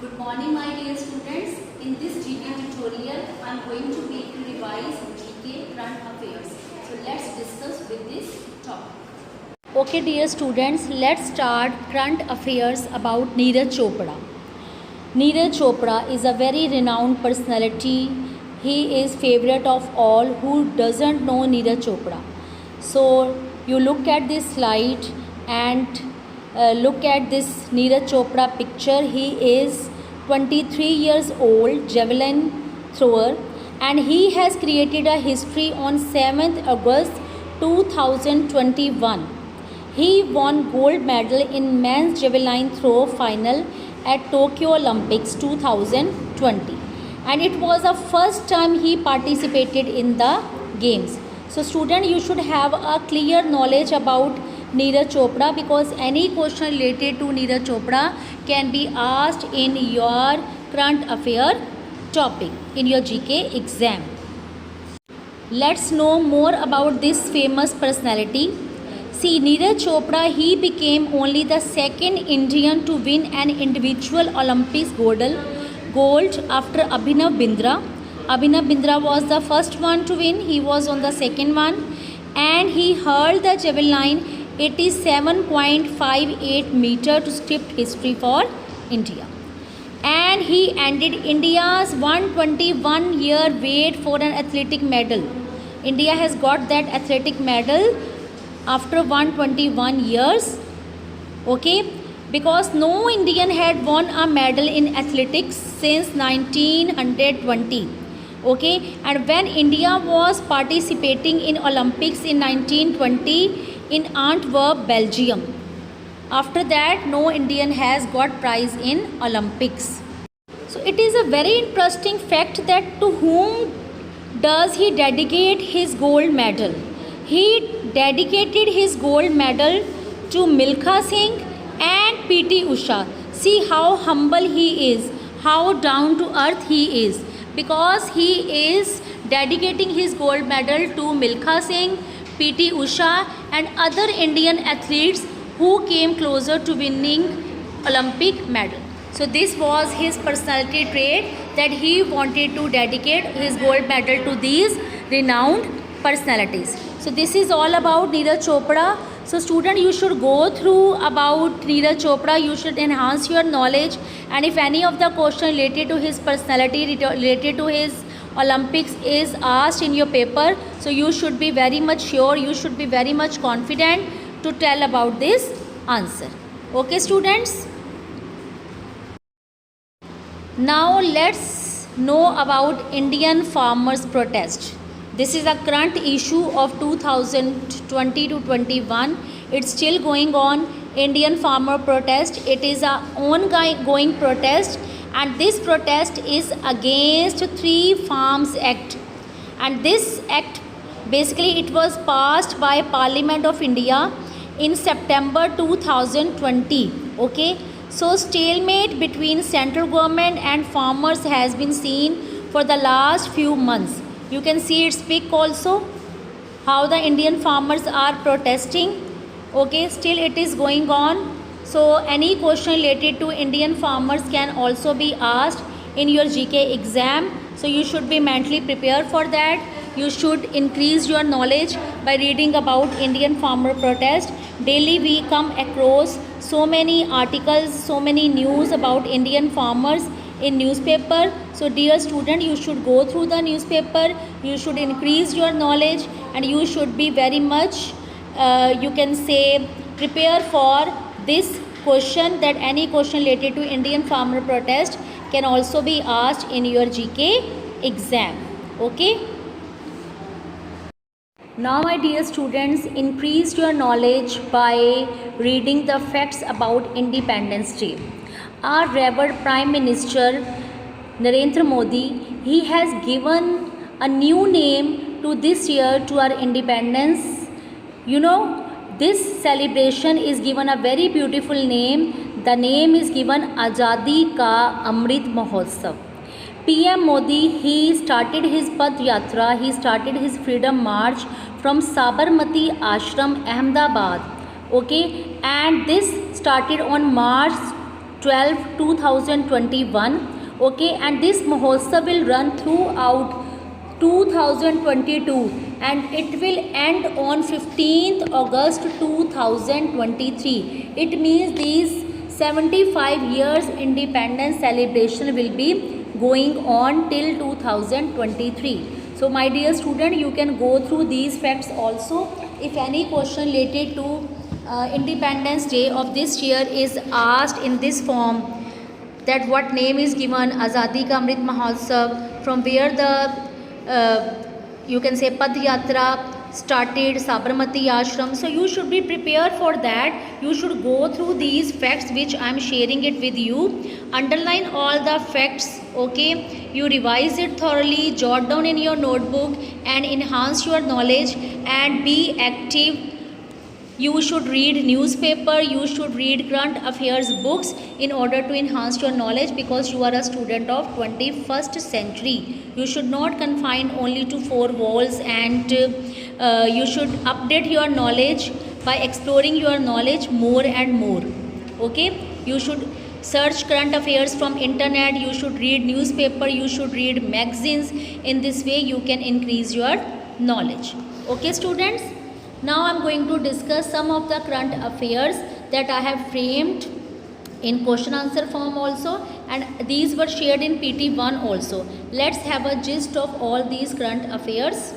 Good morning, my dear students. In this GK tutorial, I am going to make you revise GK current affairs. So let's discuss with this topic. Okay, dear students, let's start current affairs about Neeraj Chopra. Neeraj Chopra is a very renowned personality. He is favorite of all. Who doesn't know Neeraj Chopra? So you look at this slide and look at this Neeraj Chopra picture. He is 23 years old, javelin thrower, and he has created a history on 7th August 2021. He won gold medal in men's javelin throw final at Tokyo Olympics 2020, and it was the first time he participated in the games. So student, you should have a clear knowledge about Neeraj Chopra, because any question related to Neeraj Chopra can be asked in your current affair topic in your GK exam. Let's know more about this famous personality. See, Neeraj Chopra, he became only the second Indian to win an individual Olympics gold after Abhinav Bindra. Abhinav Bindra was the first one to win. He was on the second one, and he hurled the javelin 87.58 meter to script history for India. And he ended India's 121-year wait for an athletic medal. India has got that athletic medal after 121 years. Okay, because no Indian had won a medal in athletics since 1920. Okay, and when India was participating in Olympics in 1920 in Antwerp, Belgium. After that, no Indian has got prize in Olympics. So it is a very interesting fact that to whom does he dedicate his gold medal? He dedicated his gold medal to Milkha Singh and PT Usha. See how humble he is, how down to earth he is, because he is dedicating his gold medal to Milkha Singh, PT Usha and other Indian athletes who came closer to winning Olympic medal. So this was his personality trait, that he wanted to dedicate his gold medal to these renowned personalities. So this is all about Neeraj Chopra. So student, you should go through about Neeraj Chopra. You should enhance your knowledge, and if any of the question related to his personality, related to his Olympics is asked in your paper, so you should be very much sure, you should be very much confident to tell about this answer. Okay students, now let's know about Indian farmers protest. This is a current issue of 2020 to 21. It's still going on. Indian farmer protest, it is a ongoing protest, and this protest is against 3 Farms Act, and this act basically it was passed by Parliament of India in September 2020. Okay, so stalemate between central government and farmers has been seen for the last few months. You can see its peak also, how the Indian farmers are protesting. Okay, still it is going on. So any question related to Indian farmers can also be asked in your GK exam. So you should be mentally prepared for that. You should increase your knowledge by reading about Indian farmer protest. Daily we come across so many articles, so many news about Indian farmers in newspaper. So dear student, you should go through the newspaper. You should increase your knowledge, and you should be very much you can say prepare for this question, that any question related to Indian farmer protest can also be asked in your GK exam. Okay, now my dear students, increase your knowledge by reading the facts about Independence Day. Our revered Prime Minister Narendra Modi, he has given a new name to this year, to our independence. You know, this celebration is given a very beautiful name. The name is given Azadi Ka Amrit Mahotsav. PM Modi, he started his Pad Yatra, he started his Freedom March from Sabarmati Ashram, Ahmedabad. Okay, and this started on March 12 2021. Okay, and this Mahotsav will run throughout 2022 and it will end on 15th August 2023. It means these 75 years independence celebration will be going on till 2023. So my dear student, you can go through these facts also. If any question related to Independence Day of this year is asked in this form, that what name is given, Azadi Ka Amrit Mahotsav, from where the you can say Pad Yatra started, Sabarmati Ashram. So you should be prepared for that. You should go through these facts which I am sharing it with you. Underline all the facts, okay? You revise it thoroughly, jot down in your notebook and enhance your knowledge and be active. You should read newspaper, you should read current affairs books in order to enhance your knowledge, because you are a student of 21st century. You should not confine only to four walls, and you should update your knowledge by exploring your knowledge more and more. Okay, you should search current affairs from internet, you should read newspaper, you should read magazines. In this way you can increase your knowledge. Okay students, now I am going to discuss some of the current affairs that I have framed in question answer form also, and these were shared in PT1 also. Let's have a gist of all these current affairs.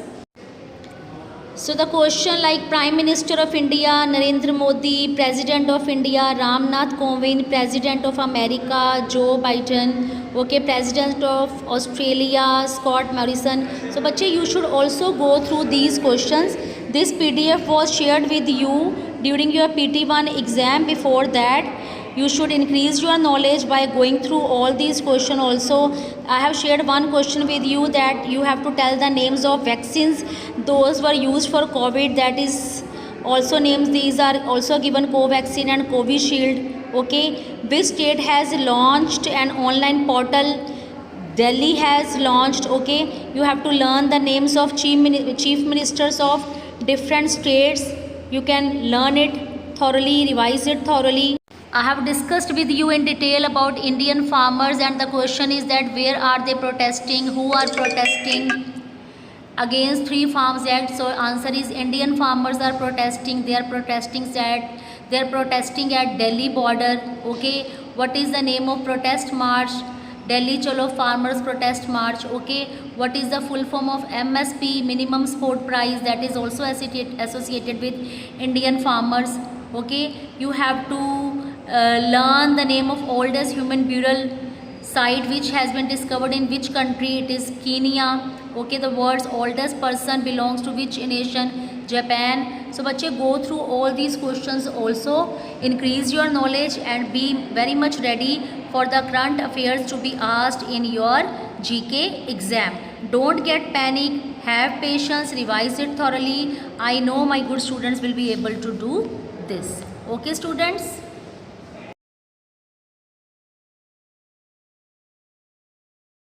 So the question like Prime Minister of India Narendra Modi, President of India Ramnath Kovind, President of America Joe Biden, okay, President of Australia Scott Morrison. So बच्चे, you should also go through these questions. This PDF was shared with you during your PT1 exam. Before that, you should increase your knowledge by going through all these questions also. I have shared one question with you that you have to tell the names of vaccines those were used for COVID, that is also names, these are also given Covaxin and Covishield. Okay, which state has launched an online portal? Delhi has launched. Okay, you have to learn the names of chief ministers of different states. You can learn it thoroughly, revise it thoroughly. I have discussed with you in detail about Indian farmers, and the question is that where are they protesting, who are protesting against 3 Farms Act. So answer is Indian farmers are protesting. They are protesting at Delhi border. Okay, what is the name of protest march? Delhi Chalo Farmers Protest March. Okay, what is the full form of MSP, minimum support price? That is also associated with Indian farmers. Okay, you have to learn the name of oldest human burial site which has been discovered in which country. It is Kenya. Okay, the world's oldest person belongs to which nation? Japan. So बच्चे, go through all these questions also, increase your knowledge and be very much ready for the current affairs to be asked in your GK exam. Don't get panic, have patience, revise it thoroughly. I know my good students will be able to do this. Okay students.